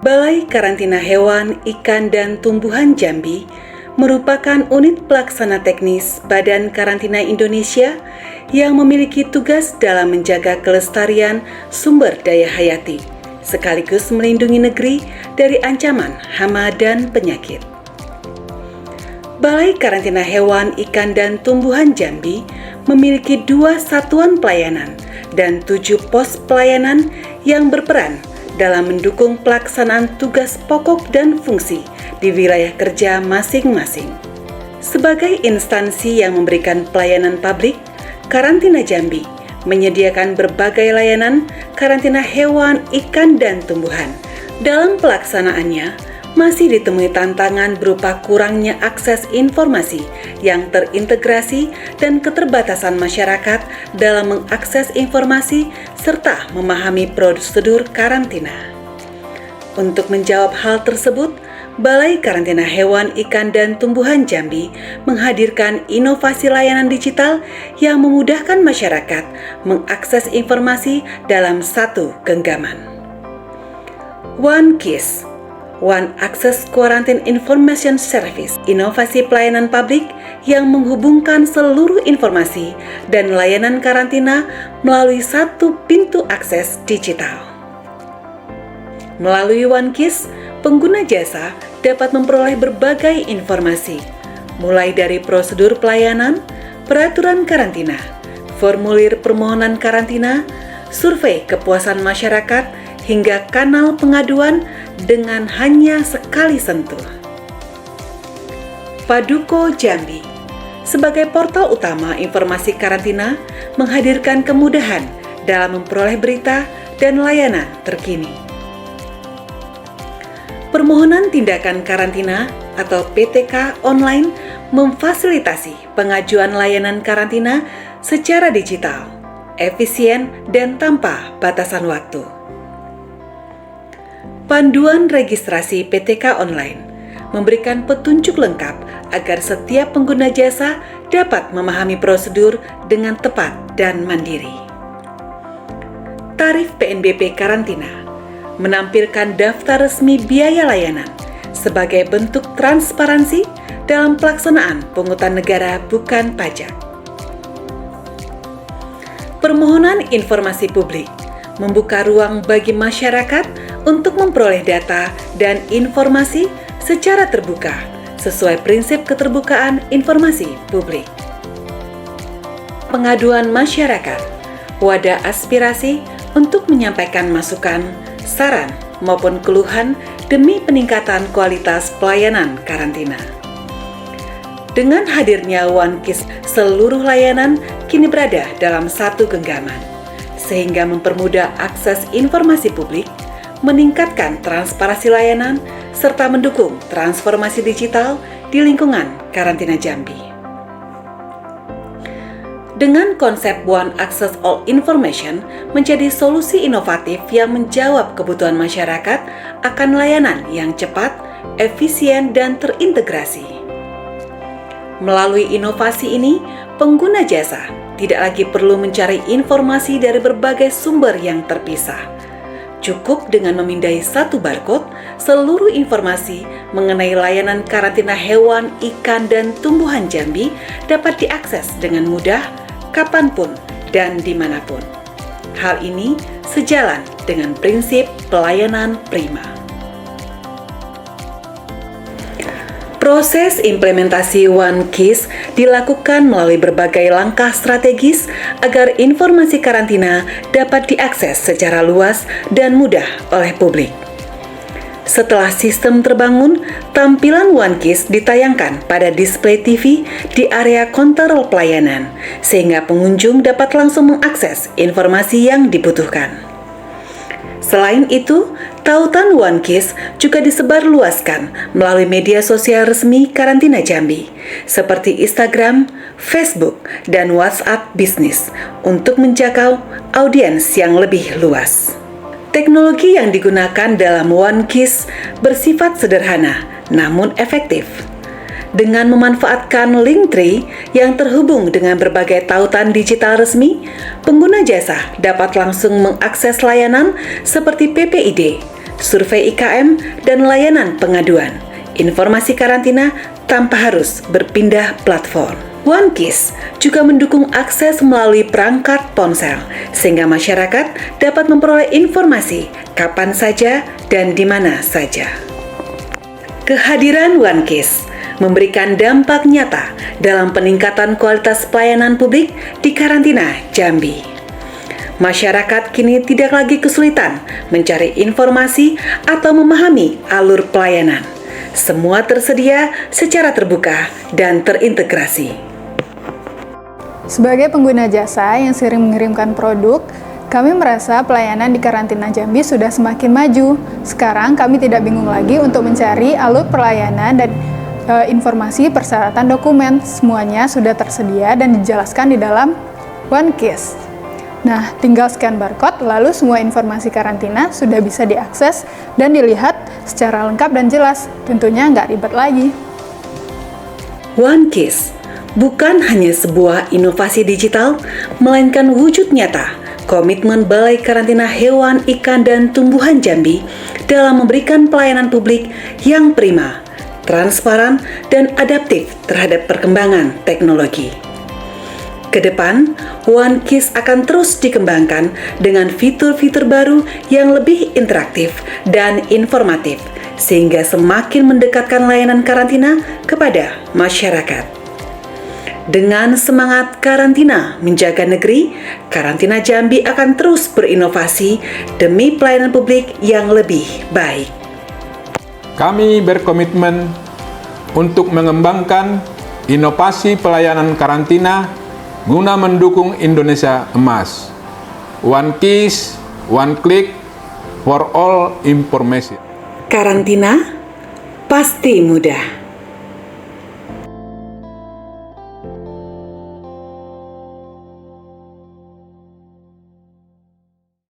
Balai Karantina Hewan, Ikan, dan Tumbuhan Jambi merupakan unit pelaksana teknis Badan Karantina Indonesia yang memiliki tugas dalam menjaga kelestarian sumber daya hayati, sekaligus melindungi negeri dari ancaman hama dan penyakit. Balai Karantina Hewan, Ikan, dan Tumbuhan Jambi memiliki 2 satuan pelayanan dan 7 pos pelayanan yang berperan dalam mendukung pelaksanaan tugas pokok dan fungsi di wilayah kerja masing-masing. Sebagai instansi yang memberikan pelayanan publik, Karantina Jambi menyediakan berbagai layanan karantina hewan, ikan, dan tumbuhan. Dalam pelaksanaannya, masih ditemui tantangan berupa kurangnya akses informasi yang terintegrasi dan keterbatasan masyarakat dalam mengakses informasi serta memahami prosedur karantina. Untuk menjawab hal tersebut, Balai Karantina Hewan, Ikan, dan Tumbuhan Jambi menghadirkan inovasi layanan digital yang memudahkan masyarakat mengakses informasi dalam satu genggaman. OneKIS, One Access Quarantine Information Service, inovasi pelayanan publik yang menghubungkan seluruh informasi dan layanan karantina melalui satu pintu akses digital. Melalui OneKIS, pengguna jasa dapat memperoleh berbagai informasi, mulai dari prosedur pelayanan, peraturan karantina, formulir permohonan karantina, survei kepuasan masyarakat, hingga kanal pengaduan dengan hanya sekali sentuh. Paduko Jambi, sebagai portal utama informasi karantina, menghadirkan kemudahan dalam memperoleh berita dan layanan terkini. Permohonan tindakan karantina atau PTK online memfasilitasi pengajuan layanan karantina secara digital, efisien, dan tanpa batasan waktu. Panduan registrasi PTK online memberikan petunjuk lengkap agar setiap pengguna jasa dapat memahami prosedur dengan tepat dan mandiri. Tarif PNBP karantina menampilkan daftar resmi biaya layanan sebagai bentuk transparansi dalam pelaksanaan pungutan negara bukan pajak. Permohonan informasi publik membuka ruang bagi masyarakat untuk memperoleh data dan informasi secara terbuka sesuai prinsip keterbukaan informasi publik. Pengaduan masyarakat, wadah aspirasi untuk menyampaikan masukan, saran, maupun keluhan demi peningkatan kualitas pelayanan karantina. Dengan hadirnya OneKIS, seluruh layanan kini berada dalam satu genggaman, sehingga mempermudah akses informasi publik, meningkatkan transparansi layanan, serta mendukung transformasi digital di lingkungan Karantina Jambi. Dengan konsep One Access All Information menjadi solusi inovatif yang menjawab kebutuhan masyarakat akan layanan yang cepat, efisien, dan terintegrasi. Melalui inovasi ini, pengguna jasa tidak lagi perlu mencari informasi dari berbagai sumber yang terpisah. Cukup dengan memindai satu barcode, seluruh informasi mengenai layanan karantina hewan, ikan, dan tumbuhan Jambi dapat diakses dengan mudah, kapanpun, dan dimanapun. Hal ini sejalan dengan prinsip pelayanan prima. Proses implementasi OneKIS dilakukan melalui berbagai langkah strategis agar informasi karantina dapat diakses secara luas dan mudah oleh publik. Setelah sistem terbangun, tampilan OneKIS ditayangkan pada display TV di area kontrol pelayanan, sehingga pengunjung dapat langsung mengakses informasi yang dibutuhkan. Selain itu, tautan OneKIS juga disebarluaskan melalui media sosial resmi Karantina Jambi, seperti Instagram, Facebook, dan WhatsApp bisnis untuk menjangkau audiens yang lebih luas. Teknologi yang digunakan dalam OneKIS bersifat sederhana namun efektif. Dengan memanfaatkan Linktree yang terhubung dengan berbagai tautan digital resmi, pengguna jasa dapat langsung mengakses layanan seperti PPID, survei IKM, dan layanan pengaduan, informasi karantina tanpa harus berpindah platform. OneKeys juga mendukung akses melalui perangkat ponsel, sehingga masyarakat dapat memperoleh informasi kapan saja dan di mana saja. Kehadiran OneKeys memberikan dampak nyata dalam peningkatan kualitas pelayanan publik di karantina Jambi. Masyarakat kini tidak lagi kesulitan mencari informasi atau memahami alur pelayanan. Semua tersedia secara terbuka dan terintegrasi. Sebagai pengguna jasa yang sering mengirimkan produk, kami merasa pelayanan di karantina Jambi sudah semakin maju. Sekarang kami tidak bingung lagi untuk mencari alur pelayanan dan informasi persyaratan dokumen. Semuanya sudah tersedia dan dijelaskan di dalam OneKeys. Nah, tinggal scan barcode, lalu semua informasi karantina sudah bisa diakses dan dilihat secara lengkap dan jelas. Tentunya nggak ribet lagi. OneKeys bukan hanya sebuah inovasi digital, melainkan wujud nyata komitmen Balai Karantina Hewan, Ikan, dan Tumbuhan Jambi dalam memberikan pelayanan publik yang prima, transparan, dan adaptif terhadap perkembangan teknologi. Kedepan, OneKeys akan terus dikembangkan dengan fitur-fitur baru yang lebih interaktif dan informatif, sehingga semakin mendekatkan layanan karantina kepada masyarakat. Dengan semangat karantina menjaga negeri, Karantina Jambi akan terus berinovasi demi pelayanan publik yang lebih baik. Kami berkomitmen untuk mengembangkan inovasi pelayanan karantina guna mendukung Indonesia Emas. OneKeys, one click for all information. Karantina pasti mudah.